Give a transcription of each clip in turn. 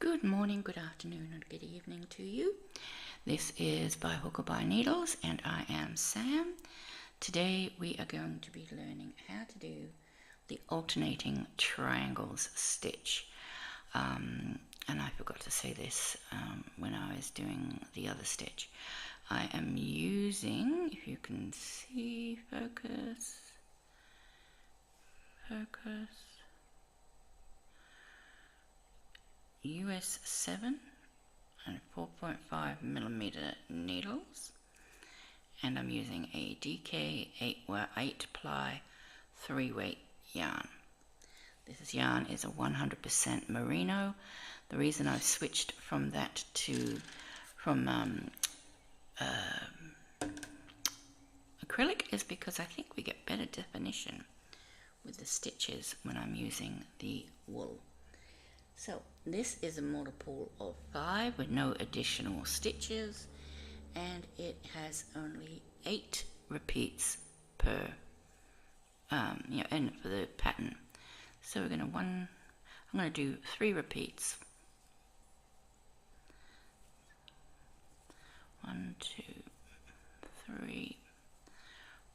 Good morning, good afternoon, and good evening to you. This is By Hook or By Needles, and I am Sam. Today we are going to be learning how to do the alternating triangles stitch. And I forgot to say this when I was doing the other stitch. I am using, if you can see, focus, US 7 and 4.5 millimeter needles, and I'm using a DK 8 ply 3-weight yarn. This yarn is a 100% merino. The reason I've switched from that to acrylic is because I think we get better definition with the stitches when I'm using the wool. So this is a multiple of 5 with no additional stitches, and it has only 8 repeats per end for the pattern. So we're I'm going to do 3 repeats. 1, 2, 3,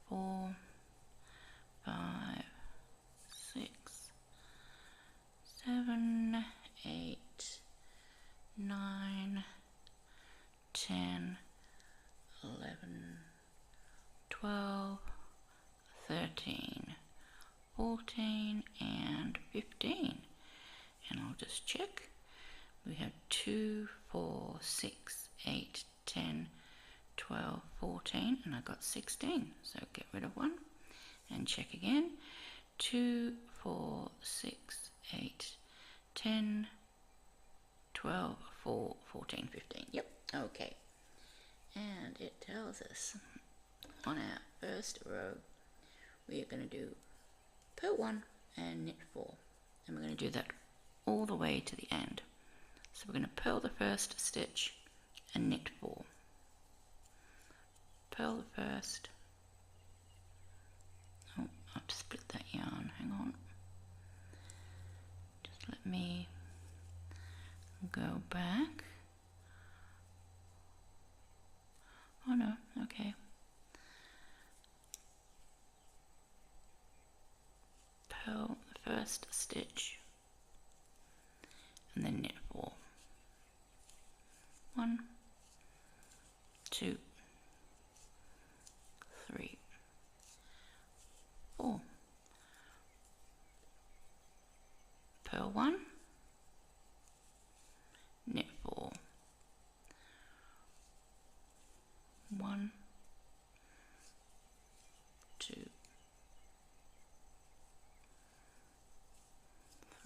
4, 5, 6, 7, 8, 9, 10, 11, 12, 13, 14, and 15. And I'll just check. We have 2, 4, 6, 8, 10, 12, 14, and I got 16. So get rid of 1 and check again. 2, 4, 6, 8, 10, 12, 4, 14, 15. Yep, okay. And it tells us on our first row we are going to do purl 1 and knit 4. And we're going to do that all the way to the end. So we're going to purl the first stitch and knit 4. Purl the first. Oh, I have to split that yarn. Hang on. Just let me go back. Oh no, okay. Purl the first stitch and then knit 4. 1, 2, 3, 4. Purl 1, knit 4. 1, 2,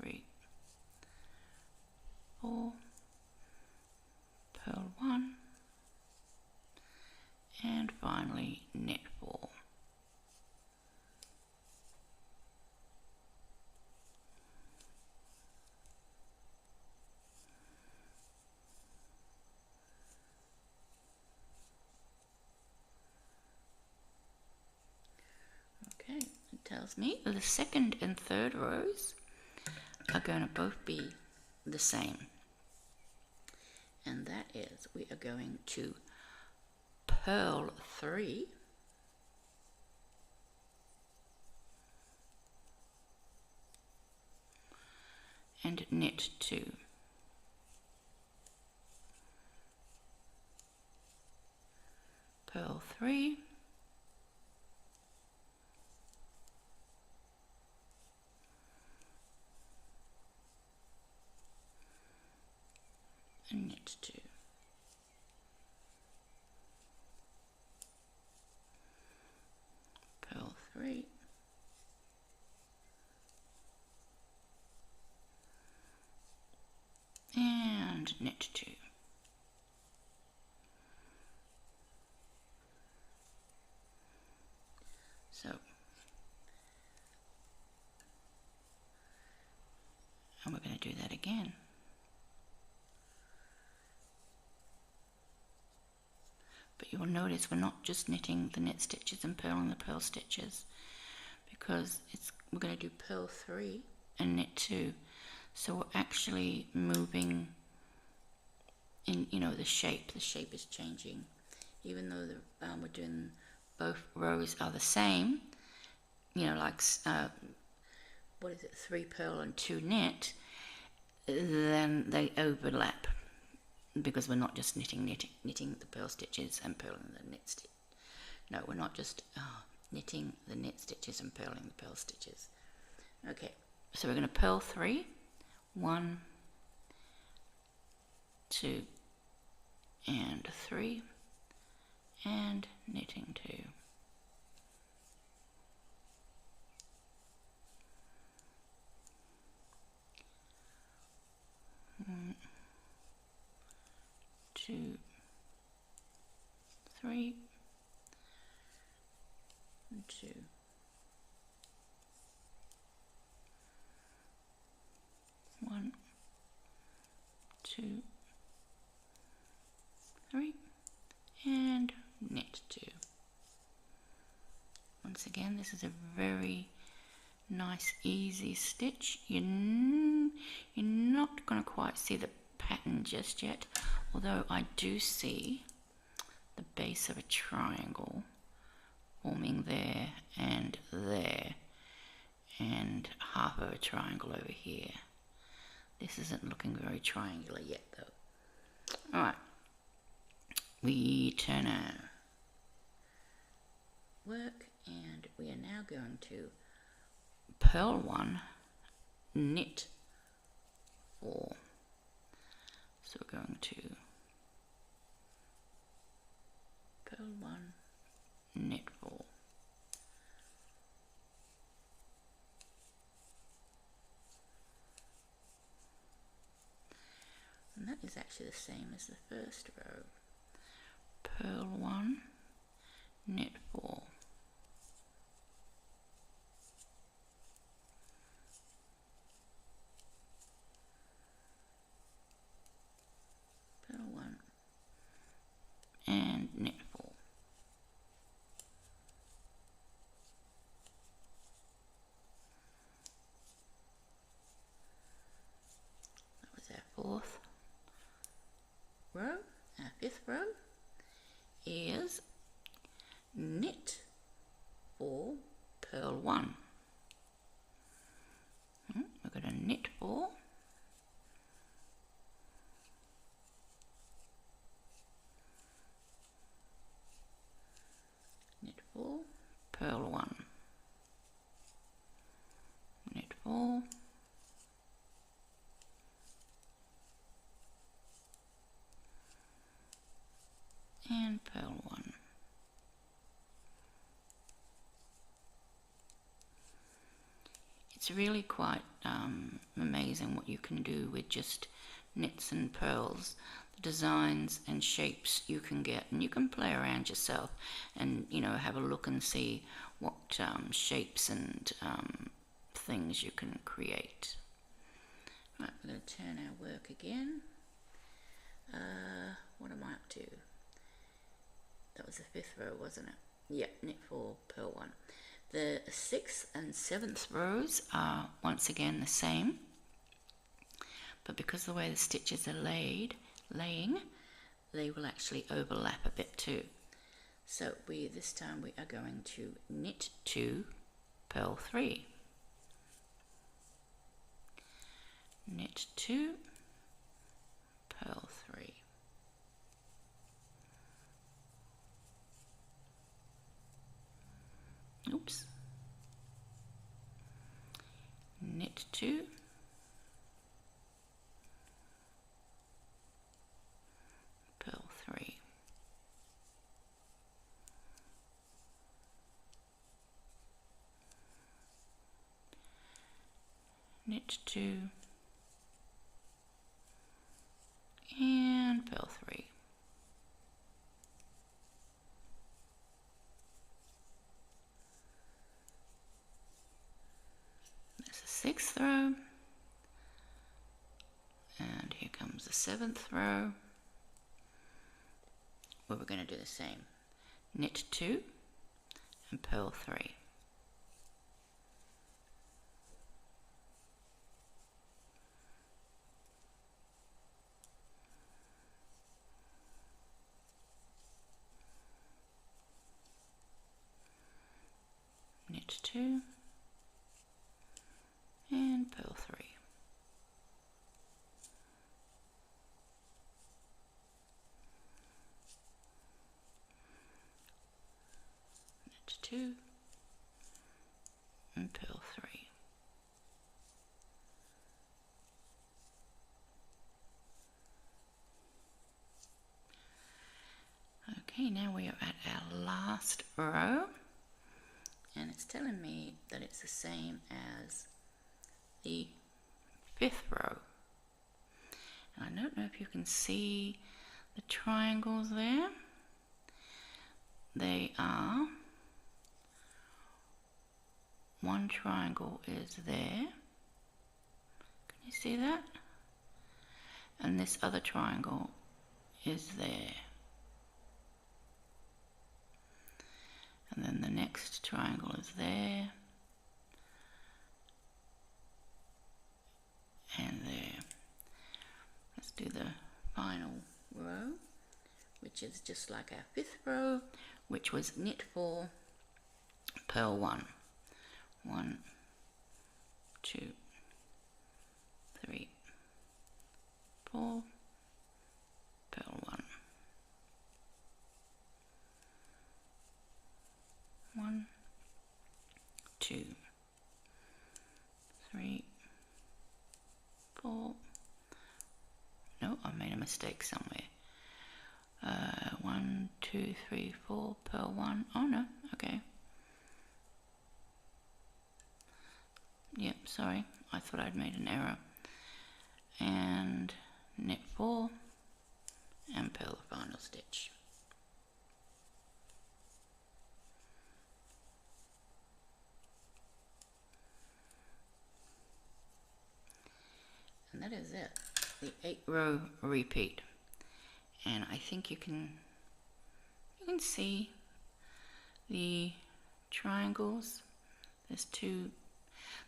3, 4. Purl 1, and finally knit 4. Okay, it tells me the second and third rows are going to both be the same. And that is, we are going to purl 3 and knit 2. Purl 3 and knit 2. Purl 3 and knit 2. So, and we're going to do that again. But you will notice we're not just knitting the knit stitches and purling the purl stitches, because we're going to do purl 3 and knit 2. So we're actually moving in, you know, the shape is changing. Even though we're doing both rows are the same, you know, like what is it, 3 purl and 2 knit, then they overlap, because we're not just knitting the purl stitches and purling the knit stitch. No, we're not just knitting the knit stitches and purling the purl stitches. Okay, so we're going to purl 3, 1, 2 and 3, and knitting 2. 1, 2, 3, 2, 1, 2, 3, and knit 2. Once again, this is a very nice easy stitch. You're not going to quite see the pattern just yet, although I do see the base of a triangle forming there, and half of a triangle over here. This isn't looking very triangular yet though. Alright, we turn our work, and we are now going to purl 1, knit 4. So we're going to purl 1, knit 4. And that is actually the same as the first row. Purl 1, knit 4. Purl 1 and knit 4. That was our 4th row. Our 5th row is knit 4, purl 1. We're going to knit 4, knit 4, purl 1, knit 4, and purl 1. It's really quite amazing what you can do with just knits and purls, the designs and shapes you can get, and you can play around yourself and, you know, have a look and see what shapes and things you can create. Right, we're going to turn our work again. What am I up to? That was the 5th row, wasn't it? Yep, knit 4, purl 1. The 6th and 7th rows are once again the same, but because of the way the stitches are laying, they will actually overlap a bit too. So this time we are going to knit 2, purl 3. Knit 2, purl 3. Oops. Knit 2, purl 3. Knit 2 and purl 3. That's the 6th row, and here comes the 7th row, where we're going to do the same. Knit 2 and purl 3. knit 2 and purl 3. Knit 2 and purl 3. Okay, now we are at our last row, and it's telling me that it's the same as the 5th row. And I don't know if you can see the triangles there. They are, one triangle is there. Can you see that? And this other triangle is there. And then the next triangle is there. And there. Let's do the final row, which is just like our 5th row, which was knit 4, purl 1. 1, 2, 3, 4, purl 1. 1, 2, 3, 4. No, I made a mistake somewhere. 1, 2, 3, 4, purl 1. Oh no, okay. Yep, sorry, I thought I'd made an error. And knit 4 and purl the final stitch. And that is it, the 8-row repeat. And I think you can see the triangles. There's two,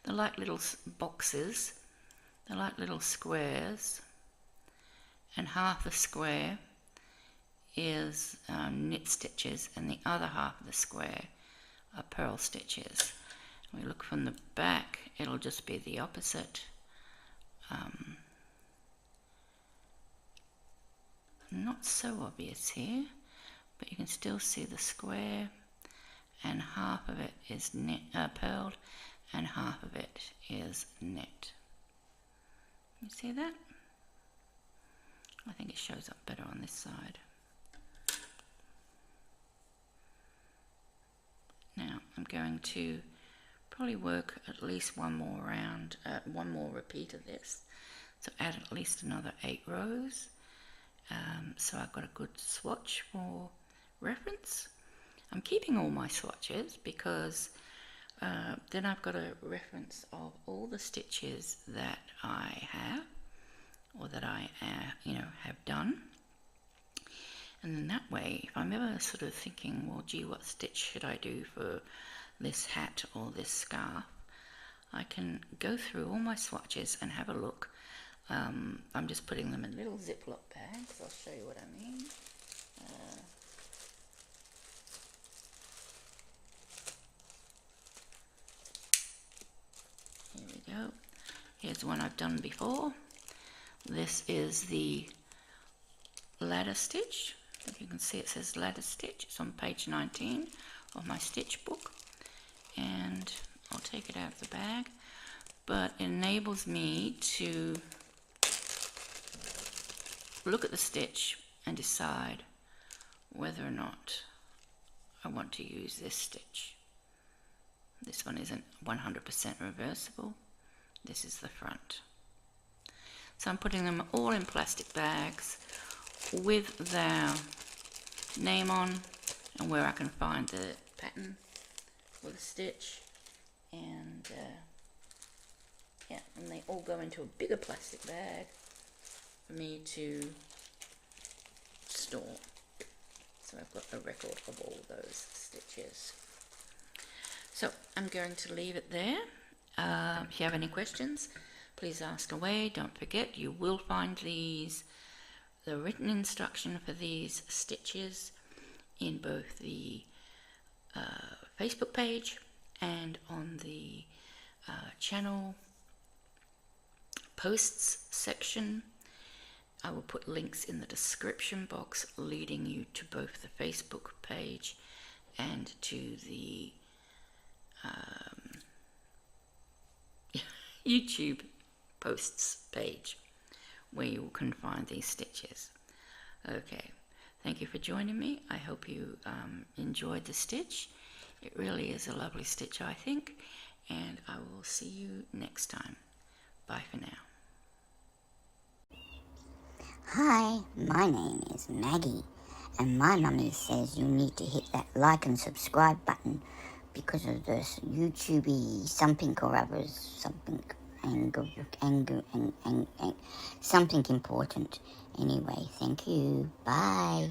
the like little boxes, the like little squares, and half the square is knit stitches, and the other half of the square are purl stitches. When we look from the back, it'll just be the opposite. Not so obvious here, but you can still see the square, and half of it is knit, purled, and half of it is knit. You see that? I think it shows up better on this side. Now I'm going to probably work at least one more round, one more repeat of this. So add at least another 8 rows. So I've got a good swatch for reference. I'm keeping all my swatches because then I've got a reference of all the stitches that I have, or that I have done. And then that way, if I'm ever sort of thinking, well, gee, what stitch should I do for this hat or this scarf, I can go through all my swatches and have a look. I'm just putting them in little Ziploc bags. I'll show you what I mean. Here we go. Here's one I've done before. This is the ladder stitch. If you can see, it says ladder stitch. It's on page 19 of my stitch book. And I'll take it out of the bag. But it enables me to look at the stitch and decide whether or not I want to use this stitch. This one isn't 100% reversible. This is the front. So I'm putting them all in plastic bags with their name on and where I can find the pattern for the stitch. And yeah, and they all go into a bigger plastic bag for me to store. So I've got a record of all those stitches. So I'm going to leave it there. If you have any questions, please ask away. Don't forget, you will find the written instruction for these stitches in both the Facebook page and on the channel posts section, I will put links in the description box leading you to both the Facebook page and to the YouTube posts page, where you can find these stitches. Okay, thank you for joining me. I hope you enjoyed the stitch. It really is a lovely stitch, I think, and I will see you next time. Bye for now. Hi, my name is Maggie, and my mummy says you need to hit that like and subscribe button because of this YouTubey something or others, something important. Anyway, thank you. Bye.